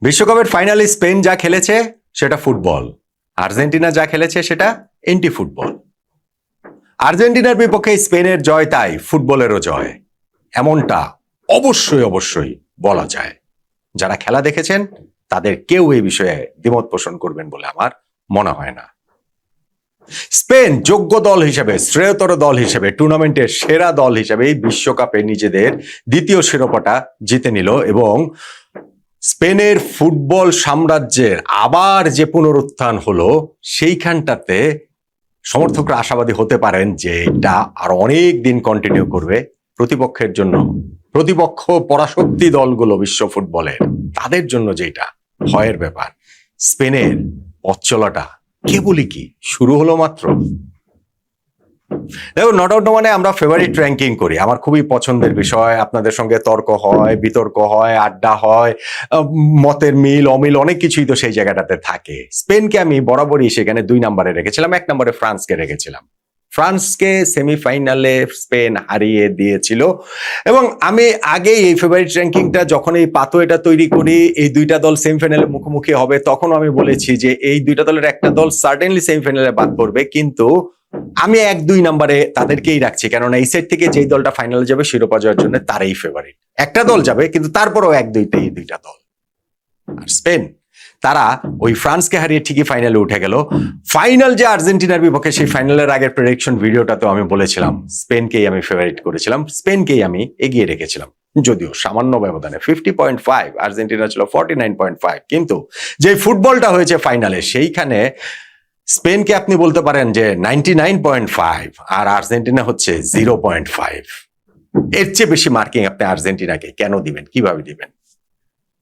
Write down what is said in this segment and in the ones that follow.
বিশ্বকাপের ফাইনালে স্পেন যা খেলেছে সেটা ফুটবল, আর্জেন্টিনা যা খেলেছে সেটা এন্টি ফুটবল। আর্জেন্টিনার বিপক্ষে স্পেনের জয় তাই ফুটবলেরও জয়, এমনটা অবশ্যই অবশ্যই বলা যায়। যারা খেলা দেখেছেন তাদের কেউ এই বিষয়ে দ্বিমত পোষণ করবেন বলে আমার মনে হয় না। স্পেন যোগ্য দল হিসেবে, শ্রেয়তর দল হিসেবে, টুর্নামেন্টের সেরা দল হিসেবে এই বিশ্বকাপে নিজেদের দ্বিতীয় শিরোপাটা জিতে নিল এবং স্পেনের ফুটবল সাম্রাজ্যের আবার যে পুনরুত্থান হলো সেইখানটাতে সমর্থকরা আশাবাদী হতে পারেন যে এটা আর অনেক দিন কন্টিনিউ করবে। প্রতিপক্ষের জন্য, প্রতিপক্ষ পরাশক্তি দলগুলো বিশ্ব ফুটবলের, তাদের জন্য যেটা ভয়ের ব্যাপার। স্পেনের পথ চলাটা কেবলই কি শুরু হলো মাত্র। দেখো, নট আউট মানে আমরা ফেভারিট র্যাঙ্কিং করি, আমার খুবই পছন্দের বিষয়। আপনাদের সঙ্গে তর্ক হয়, বিতর্ক হয়, আড্ডা হয়, মতের মিল অমিল অনেক কিছুই তো সেই জায়গাটাতে থাকে। স্পেনকে আমি বরাবরই সেখানে 2 নম্বরে রেখেছিলাম, 1 নম্বরে ফ্রান্সকে রেখেছিলাম। ফ্রান্সকে সেমিফাইনালে স্পেন হারিয়ে দিয়েছিল এবং আমি আগেই এই ফেভারিট র্যাঙ্কিংটা যখন এই পাথওয়েটা তৈরি করি, এই 2টা দল সেমিফাইনালে মুখোমুখি হবে, তখন আমি বলেছি যে এই 2টা দলের একটা দল সার্টেনলি সেমিফাইনালে বাদ পড়বে, কিন্তু আমি 1-2 নম্বরে তাদেরকেই রাখছি, কেননা এই সেট থেকে যেই দলটা ফাইনালে যাবে শিরোপা জয়ের জন্য তারাই ফেভারিট। একটা দল যাবে কিন্তু তারপরেও 1-2তেই 2টা দল। আর স্পেন তারা ওই ফ্রান্সকে হারিয়ে ঠিকই ফাইনালে উঠে গেল। ফাইনাল যে আর্জেন্টিনার বিপক্ষে, সেই ফাইনালের আগের প্রেডিকশন ভিডিওটাতেও আমি বলেছিলাম স্পেনকেই আমি ফেভারিট করেছিলাম, স্পেনকেই আমি এগিয়ে রেখেছিলাম, যদিও সামান্য ব্যবধানে 50.5, আর্জেন্টিনা ছিল 49.5। কিন্তু যে ফুটবলটা হয়েছে ফাইনালে, সেইখানে স্পেনকে আপনি বলতে পারেন যে 99.5 আর আর্জেন্টিনা হচ্ছে 0.5। এর চেয়ে বেশি মার্কিং আপনি আর্জেন্টিনাকে কেন দিবেন, কিভাবে দিবেন?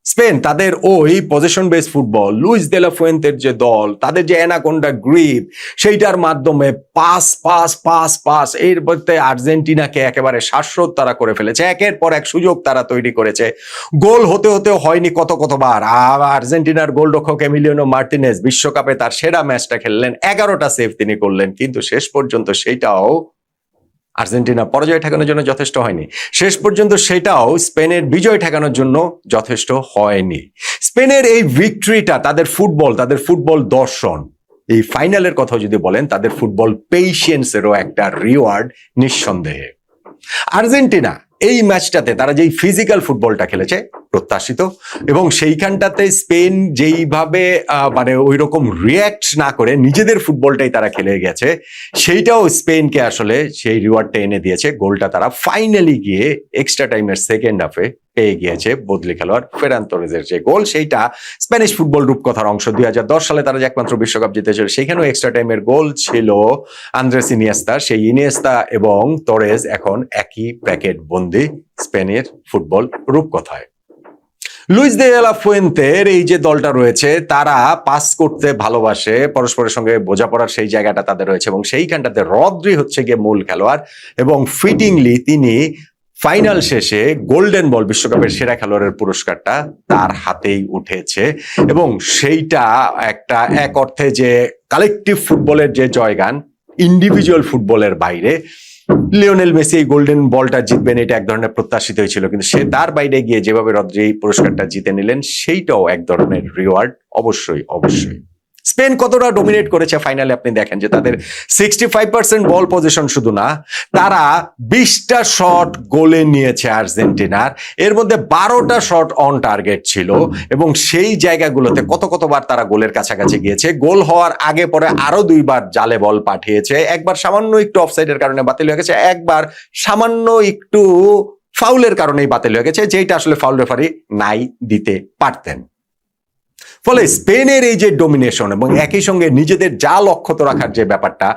স্পেন তাদের ওই position base football, Luis de la ফুয়েন্তের যে দল, তাদের যে অ্যানাকোন্ডা গ্রিপ, সেইটার মাধ্যমে পাস পাস পাস পাস, এর মধ্যে আর্জেন্টিনাকে একেবারে শ্বাসরোধ তারা করে ফেলেছে। একের পর এক সুযোগ তারা তৈরি করেছে, গোল হতে হতেও হয়নি কতবার। আর্জেন্টিনার গোলরক্ষক এমিলিয়ানো মার্টিনেজ বিশ্বকাপে তার সেরা ম্যাচটা খেললেন, 11টা সেভ তিনি করলেন, কিন্তু শেষ পর্যন্ত সেইটাও আর্জেন্টিনা পরাজয় ঠেকানোর জন্য যথেষ্ট হয়নি। শেষ পর্যন্ত সেটাও স্পেনের বিজয় ঠেকানোর জন্য যথেষ্ট হয়নি। স্পেনের এই ভিক্টরিটা তাদের ফুটবল দর্শন, এই ফাইনালের কথা যদি বলেন, তাদের ফুটবল পেশেন্সেরও একটা রিওয়ার্ড নিঃসন্দেহে। আর্জেন্টিনা এই ম্যাচটাতে তারা যেই ফিজিক্যাল ফুটবলটা খেলেছে প্রত্যাশিত, এবং সেইখানটাতে স্পেন যেইভাবে মানে ওই রকম রিয়্যাক্ট না করে নিজেদের ফুটবলটাই তারা খেলে গেছে, সেইটাও স্পেনকে আসলে সেই রিওয়ার্ডটা এনে দিয়েছে। গোলটা তারা ফাইনালি গিয়ে এক্সট্রা টাইমের সেকেন্ড হাফে পেয়ে গিয়েছে, বদলি খেলোয়াড় ফেরান তোরেজের যে গোল, সেইটা স্প্যানিশ ফুটবল রূপকথার অংশ। 2010 সালে তারা যে একমাত্র বিশ্বকাপ জিতেছিল, সেখানেও এক্সট্রা টাইমের গোল ছিল আন্দ্রেস ইনিয়েস্তা। সেই ইনিয়েস্তা এবং তোরেজ এখন একই প্যাকেট বন্দি স্পেনের ফুটবল রূপকথায়। লুইস দে লা ফুয়েন্তের এই যে দলটা রয়েছে, তারা পাস করতে ভালোবাসে, পরস্পরের সঙ্গে বোঝাপড়ার সেই জায়গাটা তাদের রয়েছে, এবং সেইখানটাতে রদ্রি হচ্ছে গিয়ে মূল খেলোয়াড়, এবং ফিটিংলি তিনি ফাইনাল শেষে গোল্ডেন বল, বিশ্বকাপের সেরা খেলোয়াড়ের পুরস্কারটা তার হাতেই উঠেছে। এবং সেইটা একটা এক অর্থে যে কালেকটিভ ফুটবলের যে জয়গান, ইন্ডিভিজুয়াল ফুটবলের বাইরে লিওনেল মেসি এই গোল্ডেন বলটা জিতবেন, এটা এক ধরনের প্রত্যাশিত হয়েছিল, কিন্তু সে তার বাইরে গিয়ে যেভাবে রদ্রি পুরস্কারটা জিতে নিলেন, সেইটাও এক ধরনের রিওয়ার্ড। অবশ্যই স্পেন কতটা ডমিনেট করেছে ফাইনালে আপনি দেখেন যে তাদের 65% বল পজিশন শুধু না, তারা 20টা শট গোলে নিয়েছে আর্জেন্টিনার, এর মধ্যে 12টা শট অন টার্গেট ছিল, এবং সেই জায়গাগুলোতে কতবার তারা গোলের কাছাকাছি গিয়েছে। গোল হওয়ার আগে পরে আরো 2বার জালে বল পাঠিয়েছে, একবার সামান্য একটু অফসাইডের কারণে বাতিল হয়ে গেছে, একবার সামান্য একটু ফাউলের কারণেই বাতিল হয়ে গেছে, যেটা আসলে ফাউল রেফারি নাই দিতে পারতেন। ফলে স্পেনের এই যে ডোমিনেশন এবং একই সঙ্গে নিজেদের জাল অক্ষত রাখার যে ব্যাপারটা,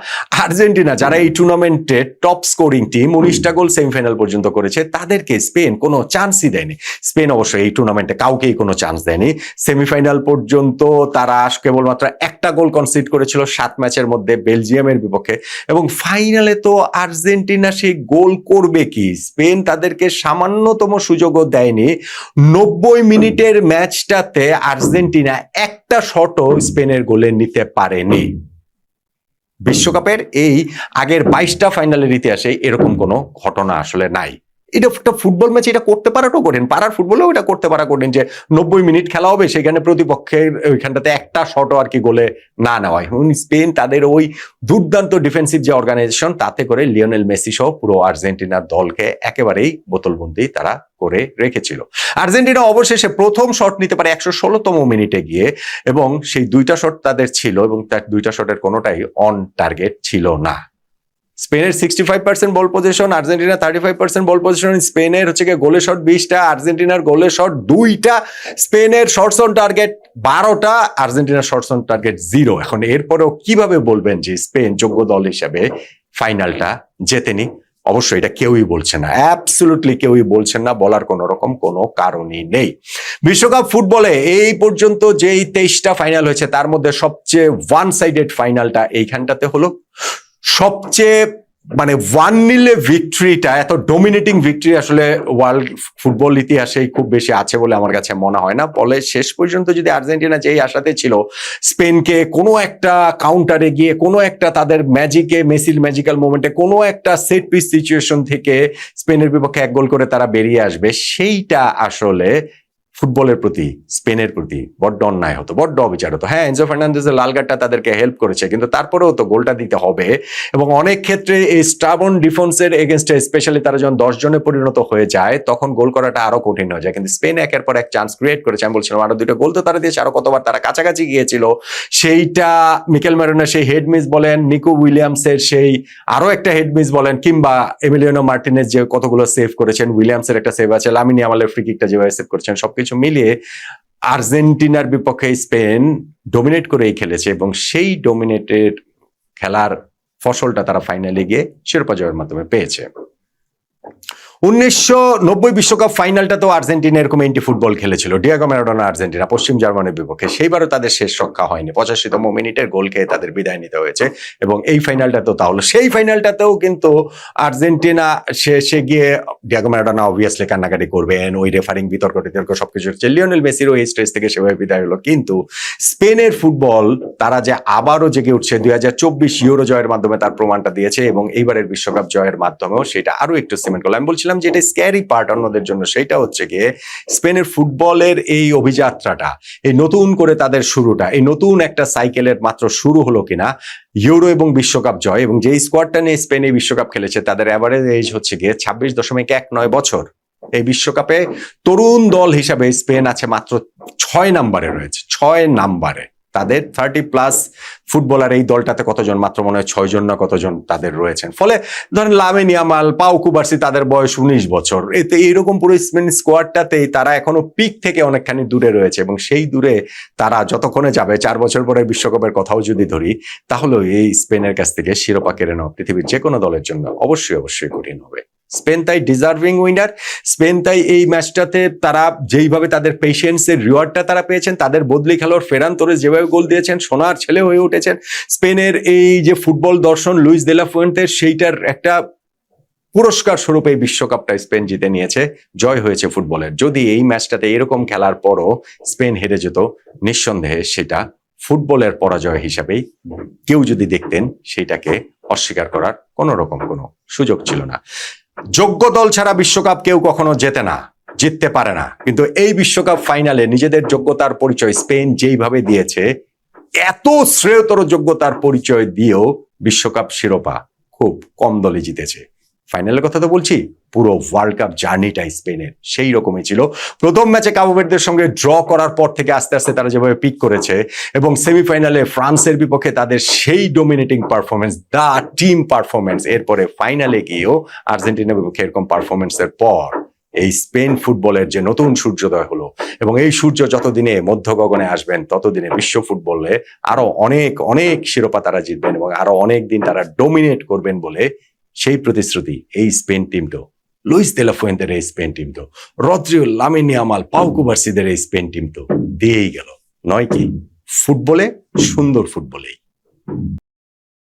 আর্জেন্টিনা যারা এই টুর্নামেন্টে টপ স্কোরিং টিম, 19টা গোল সেমিফাইনাল পর্যন্ত করেছে, তাদেরকে স্পেন কোনো চান্সই দেয়নি। স্পেন অবশ্যই এই টুর্নামেন্টে কাউকেই কোনো চান্স দেয়নি। সেমিফাইনাল পর্যন্ত তারা কেবলমাত্র একটা গোল কনসিড করেছিল 7 ম্যাচের মধ্যে বেলজিয়ামের বিপক্ষে, এবং ফাইনালে তো আর্জেন্টিনা সেই গোল করবে কি, স্পেন তাদেরকে সামান্যতম সুযোগও দেয়নি। 90 মিনিটের ম্যাচটাতে আর্জেন্টিনা একটা শটও স্পেনের গোলে নিতে পারেনি। বিশ্বকাপের এই আগের 22টা ফাইনালের ইতিহাসে এরকম কোনো ঘটনা আসলে নাই। এটা একটা ফুটবল ম্যাচ, এটা করতে পারাটাও কঠিন, পাড়ার ফুটবলেও এটা করতে পারা কঠিন যে 90 মিনিট খেলা হবে, সেখানে প্রতিপক্ষের ওইখানটাতে একটা শটও আর কি গোলে না নেওয়া হয়। স্পেন তাদের ওই দুর্দান্ত ডিফেন্সিভ যে অর্গানাইজেশন, তাতে করে লিওনেল মেসি সহ পুরো আর্জেন্টিনার দলকে একেবারেই বোতলবন্দি তারা করে রেখেছিল। আর্জেন্টিনা অবশেষে প্রথম শট নিতে পারে 116তম মিনিটে গিয়ে, এবং সেই দুইটা শট তাদের ছিল এবং তার দুইটা শটের কোনোটাই অন টার্গেট ছিল না। স্পেনের 65% বল পজিশন, আর্জেন্টিনা 35% বল পজিশন। স্পেনের হচ্ছে গিয়ে গোলের শট 20টা, আর্জেন্টিনার গোলের শট 2টা। স্পেনের শটস অন টার্গেট 12টা, আর্জেন্টিনার শটস অন টার্গেট 0। এখন এরপরেও কিভাবে বলবেন যে স্পেন যোগ্য দল হিসেবে ফাইনালটা জেতেনি? অবশ্যই এটা কেউই বলছে না, অ্যাবসলিউটলি কেউই বলছেন না, বলার কোন রকম কোনো কারণই নেই। বিশ্বকাপ ফুটবলে এই পর্যন্ত যেই 23টা ফাইনাল হয়েছে তার মধ্যে সবচেয়ে ওয়ান সাইডেড ফাইনালটা এইখানটাতে হলো। সবচেয়ে মানে 1-0 ভিক্টরিটা, এত ডোমিনেটিং ভিক্টরি আসলে ওয়ার্ল্ড ফুটবল ইতিহাসেই খুব বেশি আছে বলে আমার কাছে মনে হয় না। ফলে শেষ পর্যন্ত যদি আর্জেন্টিনা যেই আশাতে ছিল স্পেনকে কোনো একটা কাউন্টারে গিয়ে, কোনো একটা তাদের ম্যাজিকে, মেসির ম্যাজিক্যাল মোমেন্টে কোনো একটা সেট পিস সিচুয়েশন থেকে স্পেনের বিপক্ষে 1 গোল করে তারা বেরিয়ে আসবে, সেইটা আসলে ফুটবলের প্রতি, স্পেনের প্রতি বড্ড অন্যায় হতো, বড্ড অবিচার হতো। হ্যাঁ, এনজো ফার্নান্দেজের লাল কার্ডটা তাদেরকে হেল্প করেছে, কিন্তু তারপরেও তো গোলটা দিতে হবে। এবং অনেক ক্ষেত্রে এই স্টাবন ডিফেন্সের এগেনস্টে, স্পেশালি তারা যখন 10 জনে পরিণত হয়ে যায় তখন গোল করাটা আরো কঠিন হয়ে যায়। কিন্তু স্পেন একের পর এক চান্স ক্রিয়েট করেছে। আমি বলছিলাম আরো 2টা গোল তো তারা দিয়েছে, আরো কতবার তারা কাছাকাছি গিয়েছিল। সেইটা মিকেল ম্যারোনের সেই হেড মিস বলেন, নিকো উইলিয়ামসের সেই আরো একটা হেড মিস বলেন, কিংবা এমিলিয়ানো মার্টিনেজ যে কতগুলো সেভ করেছেন, উইলিয়ামসের একটা সেভ আছে, লামিন ইয়ামালের ফ্রি কিকটা যেভাবে সেভ করেছেন, সবকিছু মিলিয়ে আর্জেন্টিনার বিপক্ষে স্পেন ডোমিনেট করেই খেলেছে এবং সেই ডোমিনেটেড খেলার ফসলটা তারা ফাইনালে গিয়ে শিরোপা জয়ের মাধ্যমে পেয়েছে। 1990 বিশ্বকাপ ফাইনালটাতেও আর্জেন্টিনা এরকম এন্টি ফুটবল খেলেছিল, ডিয়েগো ম্যারাডোনা আর্জেন্টিনা পশ্চিম জার্মানির বিপক্ষে। সেইবারও তাদের শেষ রক্ষা হয়নি, 85তম মিনিটের গোল খেয়ে তাদের বিদায় নিতে হয়েছে। এবং এই ফাইনালটাতেও তাহলে, সেই ফাইনালটাতেও কিন্তু আর্জেন্টিনা শেষে গিয়ে ডিয়েগো ম্যারাডোনা অবভিয়াসলি কান্নাকাটি করবেন, ওই রেফারিং বিতর্ক টিতর্ক সবকিছু হচ্ছে, লিওনেল মেসিরও এই স্টেজ থেকে সেভাবে বিদায় হলো। কিন্তু স্পেনের ফুটবল তারা যে আবারও জেগে উঠছে 2024 ইউরো জয়ের মাধ্যমে তার প্রমাণটা দিয়েছে, এবং এইবারের বিশ্বকাপ জয়ের মাধ্যমেও সেটা আরো একটু সিমেন্ট করলো। আমি বলছিলাম যে এটা স্ক্যারি পার্ট অন্যদের জন্য, সেটা হচ্ছে গিয়ে স্পেনের ফুটবলের এই অভিযাত্রাটা, এই নতুন করে তাদের শুরুটা, এই নতুন একটা সাইকেলের মাত্র শুরু হলো কিনা। ইউরো এবং বিশ্বকাপ জয়, এবং যে স্কোয়াডটা নিয়ে স্পেন এই বিশ্বকাপ খেলেছে তাদের এভারেজ এজ হচ্ছে গিয়ে 26.19 বছর। এই বিশ্বকাপে তরুণ দল হিসাবে স্পেন আছে মাত্র 6 নাম্বারে রয়েছে, 6 নাম্বারে। তাদের 30+ ফুটবলার এই দলটাতে কতজন, মাত্র মনে হয় 6 জন না কতজন তাদের রয়েছেন। ফলে ধরেন লামিন ইয়ামাল, পাউ কুবার্সি, তাদের বয়স 19 বছর। এতে এইরকম পুরো স্পেন স্কোয়াডটাতেই তারা এখনো পিক থেকে অনেকখানি দূরে রয়েছে, এবং সেই দূরে তারা যতক্ষণে যাবে, 4 বছর পরে বিশ্বকাপের কথাও যদি ধরি, তাহলে এই স্পেনের কাছ থেকে শিরোপা কেড়ে নেওয়া পৃথিবীর যে কোনো দলের জন্য অবশ্যই কঠিন হবে। স্পেন তাই ডিজার্ভিং উইনার। স্পেন তাই এই ম্যাচটাতে তারা যেইভাবে তাদের পেশেন্সের রিওয়ার্ডটা তারা পেয়েছেন, তাদের বদলি খেলোয়াড় ফেরান তোরেস যেভাবে গোল দিয়েছেন, সোনার ছেলে হয়ে উঠেছেন। স্পেনের এই যে ফুটবল দর্শন লুইস দে লা ফুয়েন্তের, সেইটার একটা পুরস্কার স্বরূপ এই বিশ্বকাপটা স্পেন জিতে নিয়েছে, জয় হয়েছে ফুটবলের। যদি এই ম্যাচটাতে এরকম খেলার পরও স্পেন হেরে যেত, নিঃসন্দেহে সেটা ফুটবলের পরাজয় হিসাবেই কেউ যদি দেখতেন, সেটাকে অস্বীকার করার কোনো রকম কোনো সুযোগ ছিল না। যোগ্য দল ছাড়া বিশ্বকাপ কেউ কখনো জেতে না, জিততে পারে না। কিন্তু এই বিশ্বকাপ ফাইনালে নিজেদের যোগ্যতার পরিচয় স্পেন যেইভাবে দিয়েছে, এত শ্রেয়তর যোগ্যতার পরিচয় দিয়েও বিশ্বকাপ শিরোপা খুব কম দলই জিতেছে। ফাইনালের কথা তো বলছি, পুরো ওয়ার্ল্ড কাপ জার্নিটাই স্পেনের সেই রকমই ছিল। প্রথম ম্যাচে কাবো ভার্দের সঙ্গে ড্র করার পর থেকে আস্তে আস্তে তারা যেভাবে পিক করেছে, এবং সেমিফাইনালে ফ্রান্সের বিপক্ষে তাদের সেই ডোমিনেটিং পারফরমেন্স, দা টিম পারফরমেন্স, এরপরে ফাইনালে গিয়েও আর্জেন্টিনার বিপক্ষে এরকম পারফরমেন্সের পর এই স্পেন ফুটবলের যে নতুন সূর্যোদয় হলো, এবং এই সূর্য যতদিনে মধ্য গগনে আসবেন ততদিনে বিশ্ব ফুটবলে আরো অনেক অনেক শিরোপা তারা জিতবেন, এবং আরো অনেক দিন তারা ডোমিনেট করবেন বলে সেই প্রতিশ্রুতি এই স্পেন টিমটো, লুইস দে লা ফুয়েন্তের এই স্পেন টিমটো, রদ্রিগো, লামিন ইয়ামাল, পাউ কুবার্সিদের এই স্পেন টিমটো দিয়েই গেল, নয় কি? ফুটবলে, সুন্দর ফুটবলেই।